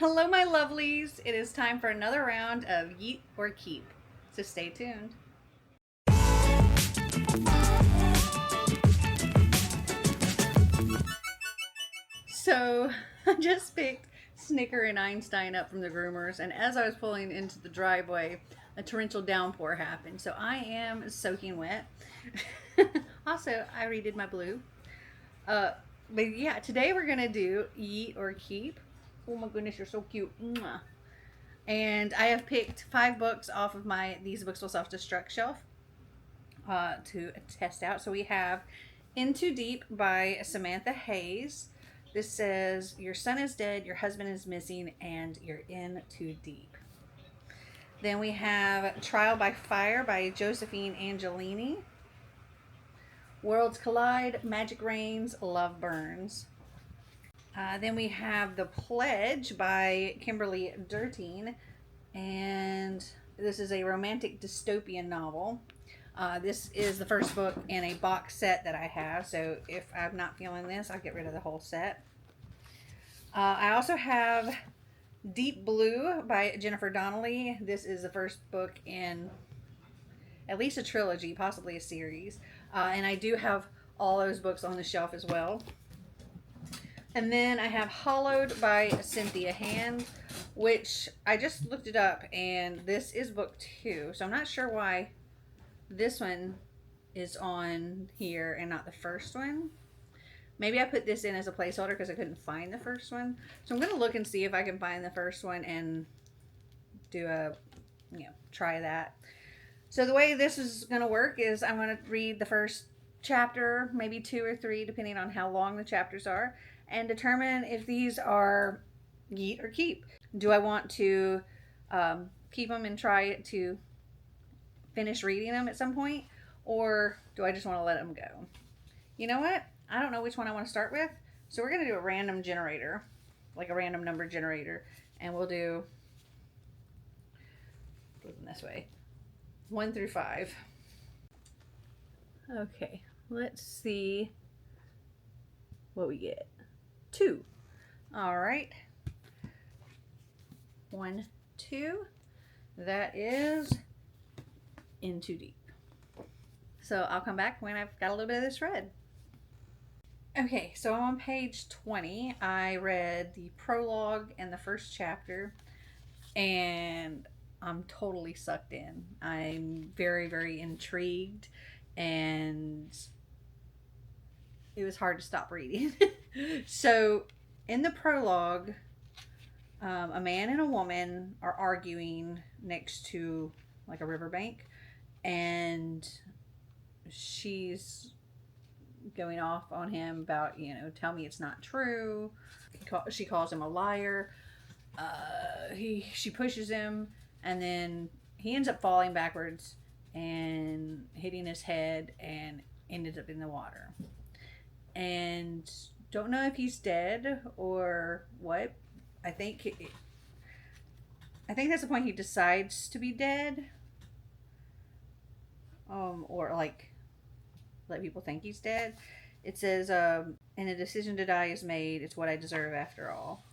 Hello, my lovelies. It is time for another round of Yeet or Keep. So stay tuned. So I just picked Snicker and Einstein up from the groomers, and as I was pulling into the driveway, a torrential downpour happened. So I am soaking wet. Also, I redid my blue. Uh, but yeah, today we're gonna do Yeet or Keep. Oh my goodness, you're so cute. Mwah. And I have picked 5 books off of my These Books Will Self-Destruct shelf to test out. So we have Into Deep by Samantha Hayes. This says, your son is dead, your husband is missing, and you're in too deep. Then we have Trial by Fire by Josephine Angelini. Worlds Collide, Magic Reigns, Love Burns. Then we have The Pledge by Kimberly Durtine, and this is a romantic dystopian novel. This is the first book in a box set that I have, so if I'm not feeling this, I'll get rid of the whole set. I also have Deep Blue by Jennifer Donnelly. This is the first book in at least a trilogy, possibly a series. And I do have all those books on the shelf as well. And then I have Hollowed by Cynthia Hand, which I just looked it up, and this is book 2. So I'm not sure why this one is on here and not the first one. Maybe I put this in as a placeholder because I couldn't find the first one. So I'm going to look and see if I can find the first one and do try that. So the way this is going to work is I'm going to read the first chapter, maybe 2 or 3, depending on how long the chapters are, and determine if these are Yeet or Keep. Do I want to keep them and try to finish reading them at some point, or do I just want to let them go? You know what? I don't know which one I want to start with, so we're going to do a random generator, like a random number generator, and we'll do, looking this way, 1 through 5. Okay, let's see what we get. 2. All right. 1, 2. That is In Too Deep. So I'll come back when I've got a little bit of this read. Okay, so I'm on page 20. I read the prologue and the first chapter, and I'm totally sucked in. I'm very, very intrigued, and it was hard to stop reading. So in the prologue, a man and a woman are arguing next to like a riverbank, and she's going off on him about, tell me it's not true. She calls him a liar. She pushes him, and then he ends up falling backwards and hitting his head and ended up in the water. And don't know if he's dead or what. I think that's the point he decides to be dead. Or like let people think he's dead. It says, and a decision to die is made. It's what I deserve after all.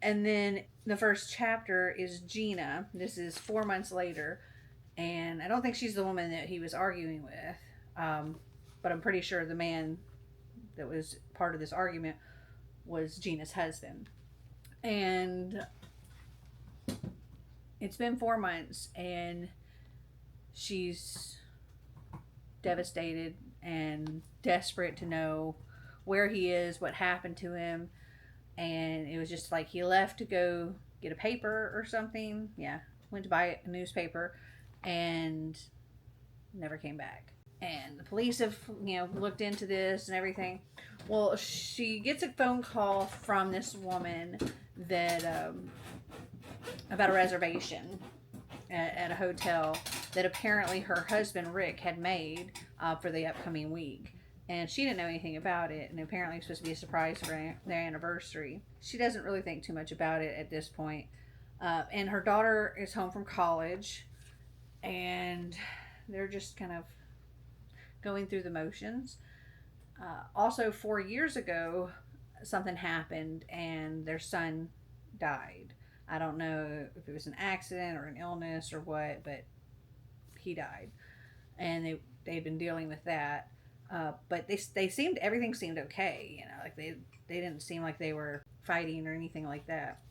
And then the first chapter is Gina. This is 4 months later, and I don't think she's the woman that he was arguing with. But I'm pretty sure the man that was part of this argument was Gina's husband. And it's been 4 months, and she's devastated and desperate to know where he is, what happened to him. And it was just like he left to go get a paper or something. Yeah, went to buy a newspaper and never came back. And the police have, looked into this and everything. Well, she gets a phone call from this woman that about a reservation at a hotel that apparently her husband Rick had made for the upcoming week. And she didn't know anything about it, and apparently it's supposed to be a surprise for their anniversary. She doesn't really think too much about it at this point. And her daughter is home from college, and they're just kind of going through the motions. Also, 4 years ago, something happened, and their son died. I don't know if it was an accident or an illness or what, but he died, and they'd been dealing with that. But they seemed everything seemed okay. You know, like they didn't seem like they were fighting or anything like that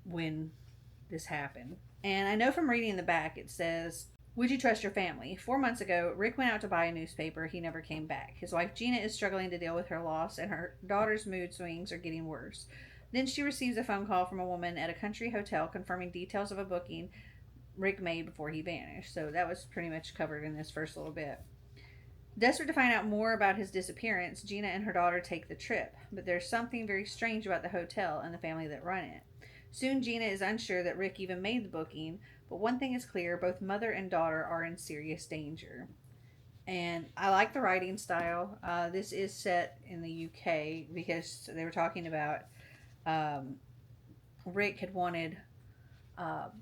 when this happened. And I know from reading the back it says, "Would you trust your family? 4 months ago, Rick went out to buy a newspaper. He never came back. His wife Gina is struggling to deal with her loss, and her daughter's mood swings are getting worse. Then she receives a phone call from a woman at a country hotel confirming details of a booking Rick made before he vanished." So that was pretty much covered in this first little bit. Desperate to find out more about his disappearance, Gina and her daughter take the trip, but there's something very strange about the hotel and the family that run it. Soon Gina is unsure that Rick even made the booking, but one thing is clear, both mother and daughter are in serious danger. And I like the writing style. This is set in the UK because they were talking about Rick had wanted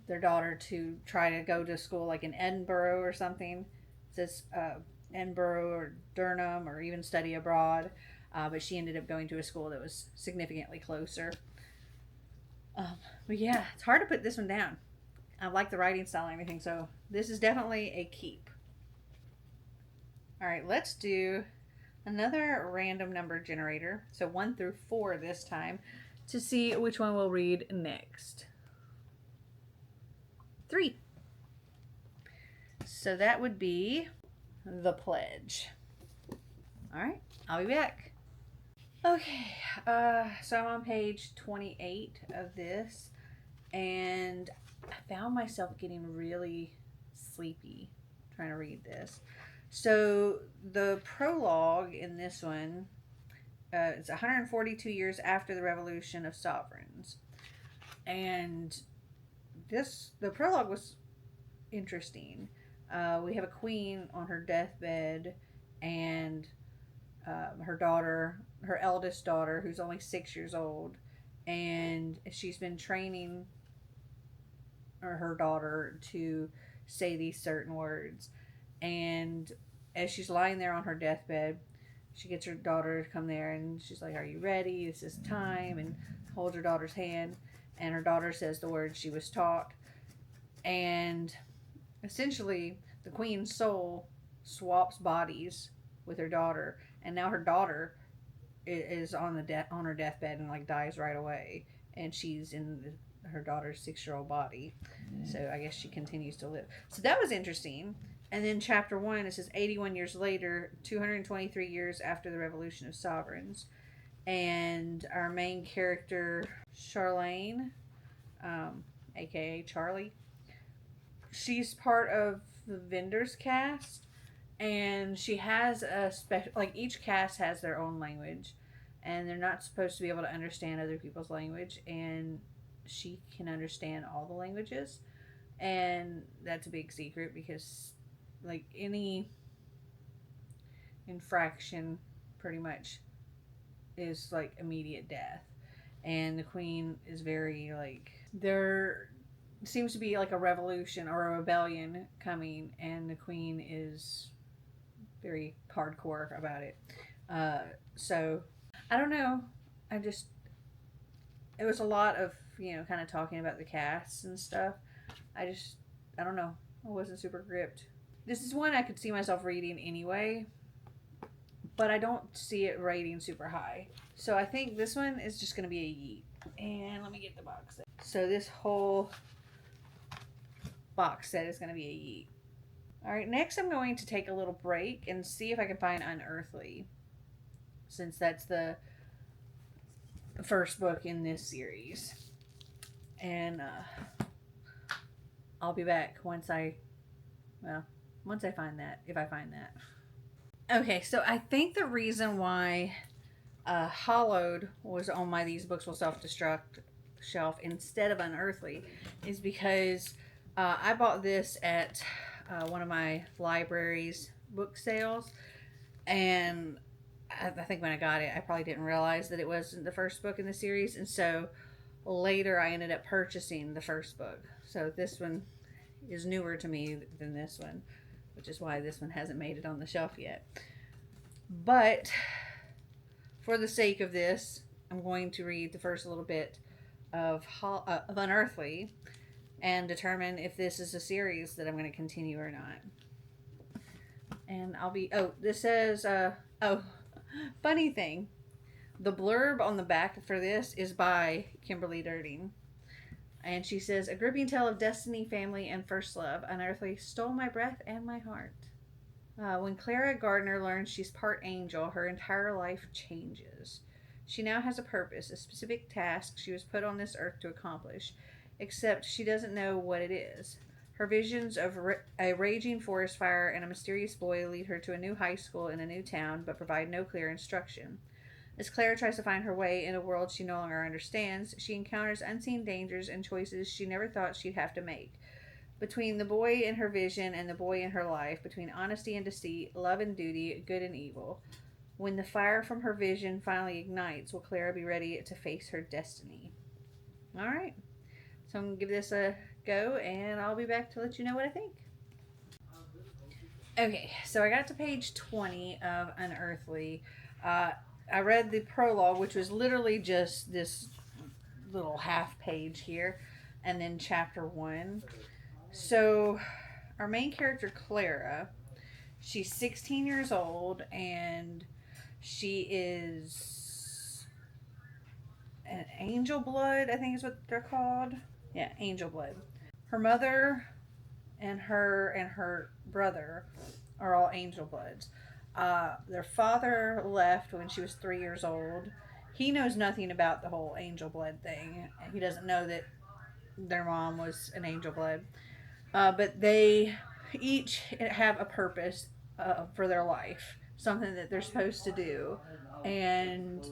their daughter to try to go to school like in Edinburgh or something. It says Edinburgh or Durham or even study abroad. But she ended up going to a school that was significantly closer. But yeah, it's hard to put this one down. I like the writing style and everything, so this is definitely a keep. Alright, let's do another random number generator. So 1 through 4 this time to see which one we'll read next. 3. So that would be The Pledge. Alright, I'll be back. Okay, so I'm on page 28 of this, and I found myself getting really sleepy trying to read this. So the prologue in this one, it's 142 years after the Revolution of Sovereigns, and the prologue was interesting. We have a queen on her deathbed, and her eldest daughter, who's only 6 years old, and she's been training her daughter to say these certain words. And as she's lying there on her deathbed, she gets her daughter to come there, and she's like, "Are you ready? This is time," and holds her daughter's hand, and her daughter says the words she was taught. And essentially, the queen's soul swaps bodies with her daughter, and now her daughter is on her deathbed and like dies right away, and she's in her daughter's 6-year-old body. So I guess she continues to live. So that was interesting. And then chapter 1, it says 81 years later, 223 years after the Revolution of Sovereigns, and our main character Charlene, aka Charlie, she's part of the Vendors cast. And she has a special, like each cast has their own language, and they're not supposed to be able to understand other people's language, and she can understand all the languages. And that's a big secret because like any infraction pretty much is like immediate death. And the queen is very like, there seems to be like a revolution or a rebellion coming, and the queen is very hardcore about it. So I don't know. It was a lot of, kind of talking about the casts and stuff. I don't know. I wasn't super gripped. This is one I could see myself reading anyway, but I don't see it rating super high. So I think this one is just going to be a yeet. And let me get the box set. So this whole box set is going to be a yeet. Alright, next I'm going to take a little break and see if I can find Unearthly, since that's the first book in this series. And I'll be back once I find that, if I find that. Okay, so I think the reason why Hollowed was on my These Books Will Self-Destruct shelf instead of Unearthly is because I bought this at one of my library's book sales, and I think when I got it, I probably didn't realize that it wasn't the first book in the series, and so later I ended up purchasing the first book. So this one is newer to me than this one, which is why this one hasn't made it on the shelf yet. But for the sake of this, I'm going to read the first little bit of Unearthly and determine if this is a series that I'm going to continue or not. And this says, funny thing. The blurb on the back for this is by Kimberly Durding. And she says, a gripping tale of destiny, family, and first love. Unearthly stole my breath and my heart. When Clara Gardner learns she's part angel, her entire life changes. She now has a purpose, a specific task she was put on this earth to accomplish, except she doesn't know what it is. Her visions of a raging forest fire and a mysterious boy lead her to a new high school in a new town, but provide no clear instruction. As Clara tries to find her way in a world she no longer understands, she encounters unseen dangers and choices she never thought she'd have to make. Between the boy in her vision and the boy in her life, between honesty and deceit, love and duty, good and evil. When the fire from her vision finally ignites, will Clara be ready to face her destiny? All right. So I'm going to give this a go, and I'll be back to let you know what I think. Okay, so I got to page 20 of Unearthly. I read the prologue, which was literally just this little half page here, and then chapter 1. So, our main character, Clara, she's 16 years old, and she is an angel blood, I think is what they're called. Yeah, angel blood. Her mother and her brother are all angel bloods. Their father left when she was 3 years old. He knows nothing about the whole angel blood thing. He doesn't know that their mom was an angel blood. But they each have a purpose for their life, something that they're supposed to do, and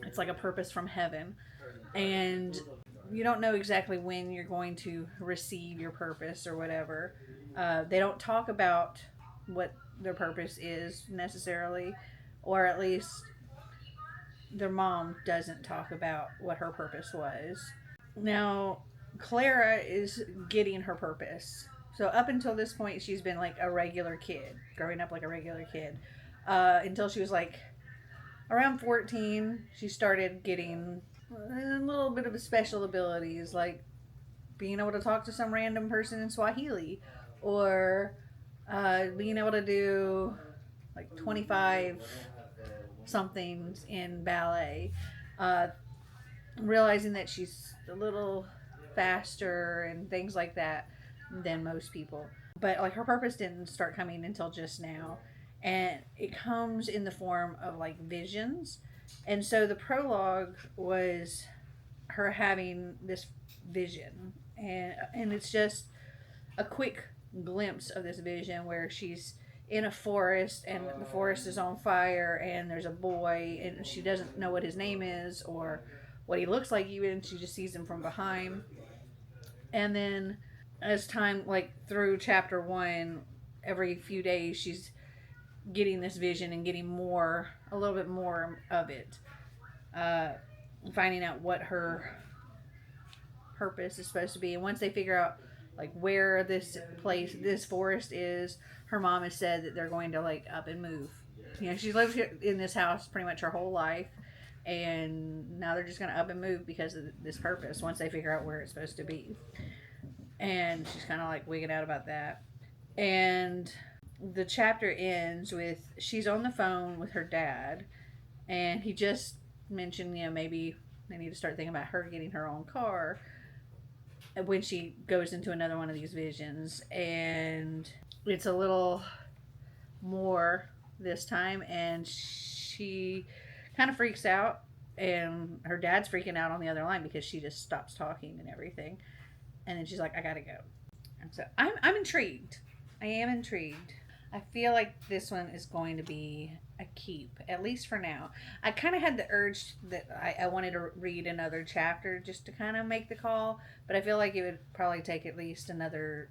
it's like a purpose from heaven. And you don't know exactly when you're going to receive your purpose or whatever. They don't talk about what their purpose is necessarily, or at least their mom doesn't talk about what her purpose was. Now, Clara is getting her purpose. So up until this point, she's been like a regular kid, growing up like a regular kid, until she was like around 14. She started getting a little bit of special abilities, like being able to talk to some random person in Swahili, or being able to do like 25 somethings in ballet. Realizing that she's a little faster and things like that than most people. But like her purpose didn't start coming until just now. And it comes in the form of like visions. And so the prologue was her having this vision. And it's just a quick glimpse of this vision where she's in a forest and the forest is on fire and there's a boy and she doesn't know what his name is or what he looks like, even she just sees him from behind. And then as time, like through chapter 1, every few days she's getting this vision and getting a little bit more of it, finding out what her purpose is supposed to be. And once they figure out like where this forest is, her mom has said that they're going to like up and move. She's lived here in this house pretty much her whole life, and now they're just going to up and move because of this purpose once they figure out where it's supposed to be. And she's kind of like wigging out about that. And the chapter ends with she's on the phone with her dad, and he just mentioned, maybe they need to start thinking about her getting her own car when she goes into another one of these visions. And it's a little more this time, and she kind of freaks out, and her dad's freaking out on the other line because she just stops talking and everything. And then she's like, I gotta go. And so I'm intrigued. I am intrigued. I feel like this one is going to be a keep, at least for now. I kind of had the urge that I wanted to read another chapter just to kind of make the call, but I feel like it would probably take at least another,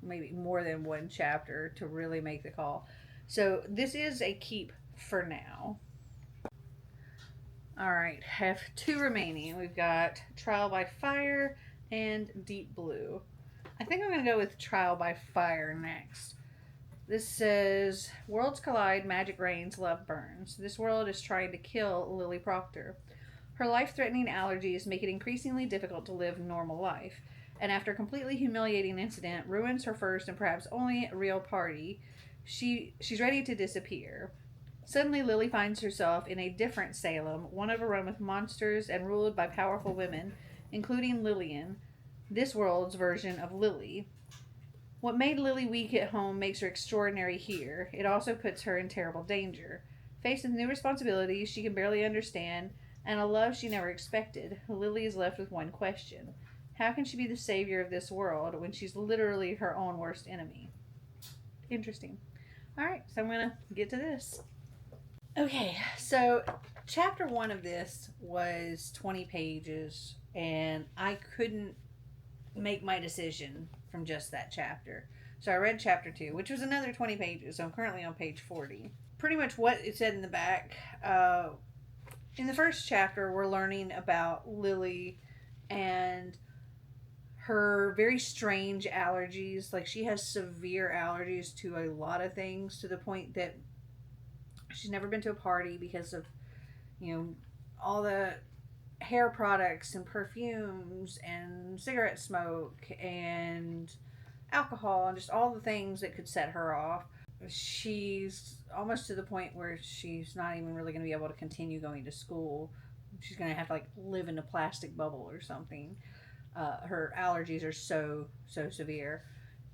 maybe more than one chapter to really make the call. So this is a keep for now. All right, have 2 remaining. We've got Trial by Fire and Deep Blue. I think I'm going to go with Trial by Fire next. This says, worlds collide, magic reigns, love burns. This world is trying to kill Lily Proctor. Her life-threatening allergies make it increasingly difficult to live normal life, and after a completely humiliating incident ruins her first and perhaps only real party, she's ready to disappear. Suddenly, Lily finds herself in a different Salem, one overrun with monsters and ruled by powerful women, including Lillian, this world's version of Lily. What made Lily weak at home makes her extraordinary here. It also puts her in terrible danger. Faced with new responsibilities she can barely understand and a love she never expected, Lily is left with one question. How can she be the savior of this world when she's literally her own worst enemy? Interesting. Alright, so I'm going to get to this. Okay, so chapter 1 of this was 20 pages, and I couldn't make my decision from just that chapter. So I read chapter 2, which was another 20 pages, so I'm currently on page 40. Pretty much what it said in the back. In the first chapter, we're learning about Lily and her very strange allergies. Like, she has severe allergies to a lot of things, to the point that she's never been to a party because of, all the hair products and perfumes and cigarette smoke and alcohol and just all the things that could set her off. She's almost to the point where she's not even really going to be able to continue going to school. She's going to have to live in a plastic bubble or something. Her allergies are so severe.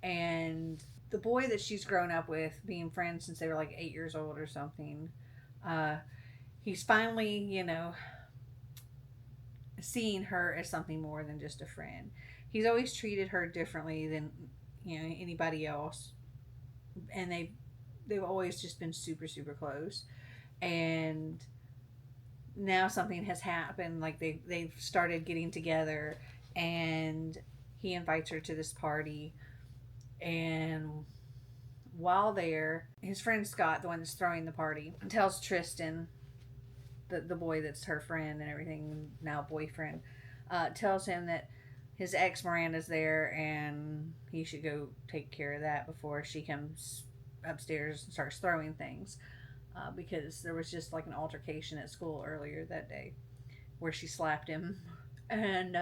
And the boy that she's grown up with, being friends since they were 8 years old or something, he's finally, seeing her as something more than just a friend. He's always treated her differently than, anybody else. And they've always just been super close. And now something has happened. They've started getting together, and he invites her to this party. And while there, his friend Scott, the one that's throwing the party, tells Tristan, the boy that's her friend and everything, now boyfriend, tells him that his ex Miranda's there and he should go take care of that before she comes upstairs and starts throwing things. Because there was just an altercation at school earlier that day where she slapped him. And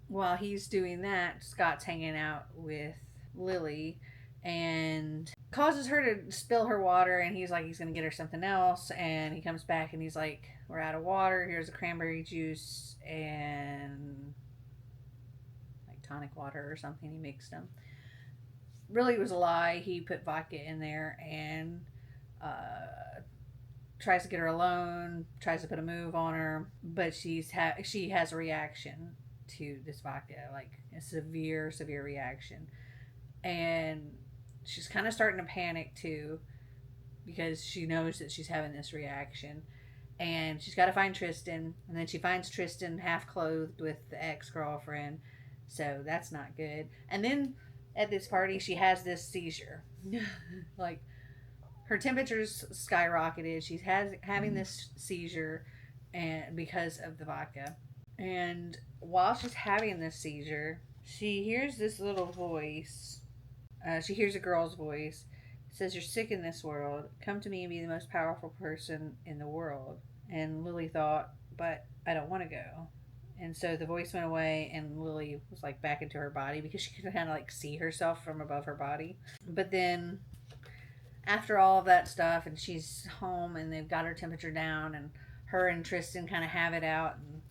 while he's doing that, Scott's hanging out with Lily and causes her to spill her water, and he's going to get her something else, and he comes back and he's like, we're out of water, here's a cranberry juice and tonic water or something. He mixed them. Really, it was a lie. He put vodka in there and tries to get her alone, tries to put a move on her, but she has a reaction to this vodka, a severe reaction. And she's kind of starting to panic too, because she knows that she's having this reaction. And she's got to find Tristan. And then she finds Tristan half clothed with the ex-girlfriend. So that's not good. And then at this party, she has this seizure. Her temperature's skyrocketed. She's having this seizure and because of the vodka. And while she's having this seizure, she hears this little voice. She hears a girl's voice. It says, you're sick in this world. Come to me and be the most powerful person in the world. And Lily thought, but I don't want to go. And so the voice went away, and Lily was back into her body, because she could kind of see herself from above her body. But then after all of that stuff, and she's home and they've got her temperature down, and her and Tristan kind of have it out, and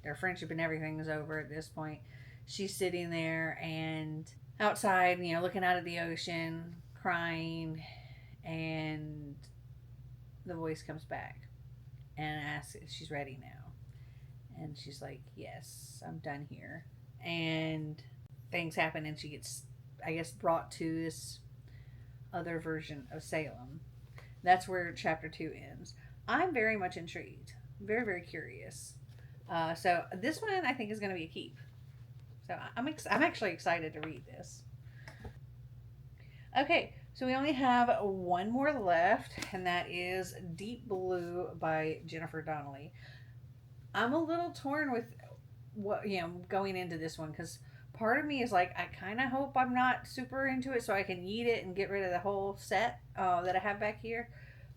their friendship and everything is over at this point. She's sitting there and outside, looking out at the ocean, crying, and the voice comes back and asks if she's ready now. And she's like, yes, I'm done here. And things happen, and she gets, brought to this other version of Salem. That's where chapter 2 ends. I'm very much intrigued. Very, very curious. So this one I think is going to be a keep. So I'm actually excited to read this. Okay, so we only have one more left, and that is Deep Blue by Jennifer Donnelly. I'm a little torn with what going into this one, because part of me is I kind of hope I'm not super into it so I can eat it and get rid of the whole set that I have back here.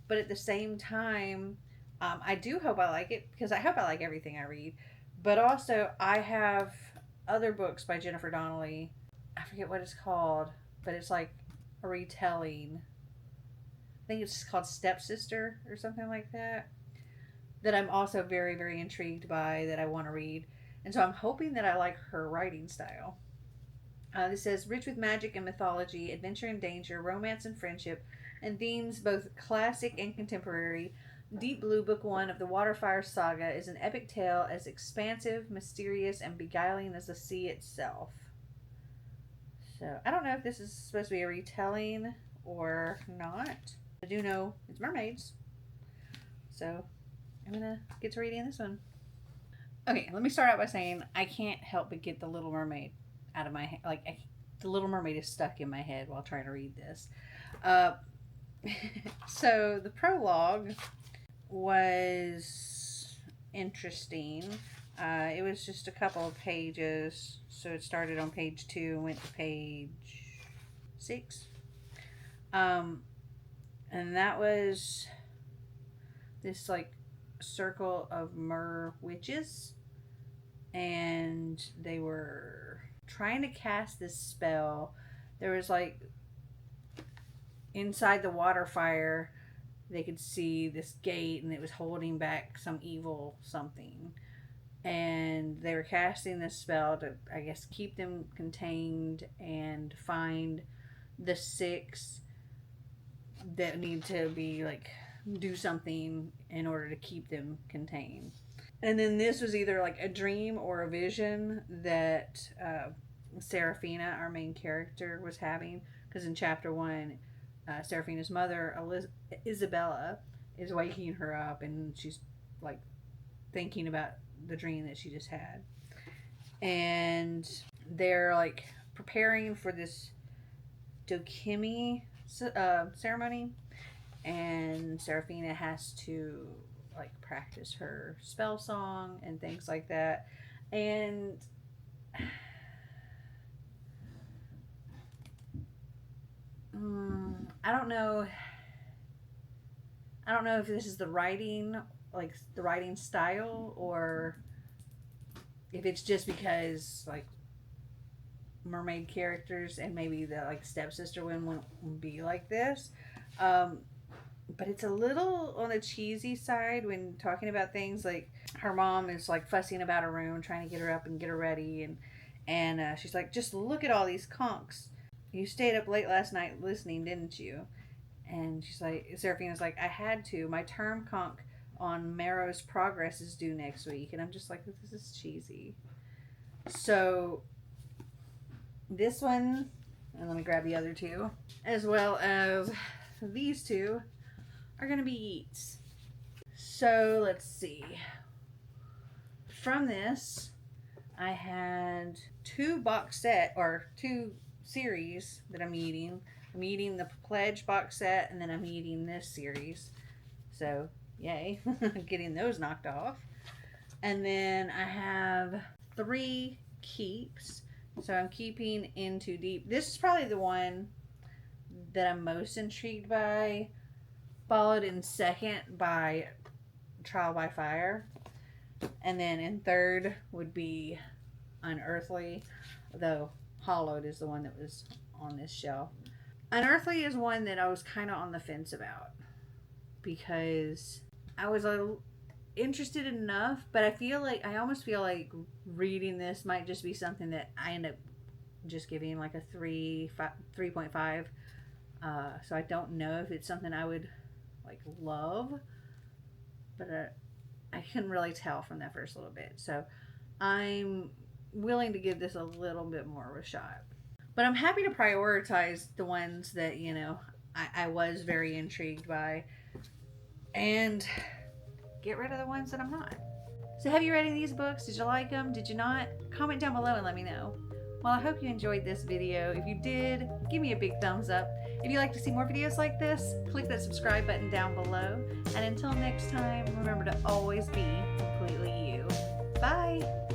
But at the same time, I do hope I like it because I hope I like everything I read. But also, I have other books by Jennifer Donnelly. I forget what it's called, but it's like a retelling. I think it's called Stepsister or something like that. That I'm also very, very intrigued by that I want to read. And so I'm hoping that I like her writing style. This says rich with magic and mythology, adventure and danger, romance and friendship, and themes both classic and contemporary. Deep Blue Book 1 of the Waterfire Saga is an epic tale as expansive, mysterious, and beguiling as the sea itself. So, I don't know if this is supposed to be a retelling or not. I do know it's mermaids. So, I'm going to get to reading this one. Okay, let me start out by saying I can't help but get the Little Mermaid out of my head. Like, the Little Mermaid is stuck in my head while trying to read this. So, the prologue was interesting. It was just a couple of pages. So it started on page 2 and went to page 6. And that was this like circle of mer witches. And they were trying to cast this spell. There was like inside the water fire, they could see this gate and it was holding back some evil something. And they were casting this spell to, I guess, keep them contained and find the 6 that need to be like do something in order to keep them contained. And then this was either like a dream or a vision that Seraphina, our main character, was having. Because in chapter 1, Seraphina's mother, Isabella, is waking her up and she's like thinking about the dream that she just had. And they're like preparing for this Dokimi ceremony. And Seraphina has to like practice her spell song and things like that. And I don't know if this is the writing, like the writing style, or if it's just because like mermaid characters and maybe the like stepsister one won't be like this. But it's a little on the cheesy side when talking about things like her mom is like fussing about her room, trying to get her up and get her ready, and she's like, just look at all these conchs. You stayed up late last night listening, didn't you? And she's like, Seraphina's like, I had to. My term conch on Marrow's Progress is due next week. And I'm just like, this is cheesy. So this one, and let me grab the other two, as well as these two, are going to be Yeets. So let's see. From this, I had 2 box set, or 2 series that I'm eating. I'm eating the Pledge box set, and then I'm eating this series. So, yay. Getting those knocked off. And then I have 3 keeps. So I'm keeping Into Deep. This is probably the one that I'm most intrigued by. Followed in second by Trial by Fire. And then in third would be Unearthly. Though Hollowed is the one that was on this shelf. Unearthly is one that I was kind of on the fence about. Because I was interested enough, but I almost feel like reading this might just be something that I end up just giving like a 3.5. So I don't know if it's something I would like love, but I couldn't really tell from that first little bit. So I'm willing to give this a little bit more of a shot. But I'm happy to prioritize the ones that, you know, I was very intrigued by, and get rid of the ones that I'm not. So have you read any of these books? Did you like them? Did you not? Comment down below and let me know. Well, I hope you enjoyed this video. If you did, give me a big thumbs up. If you'd like to see more videos like this, click that subscribe button down below. And until next time, remember to always be completely you. Bye!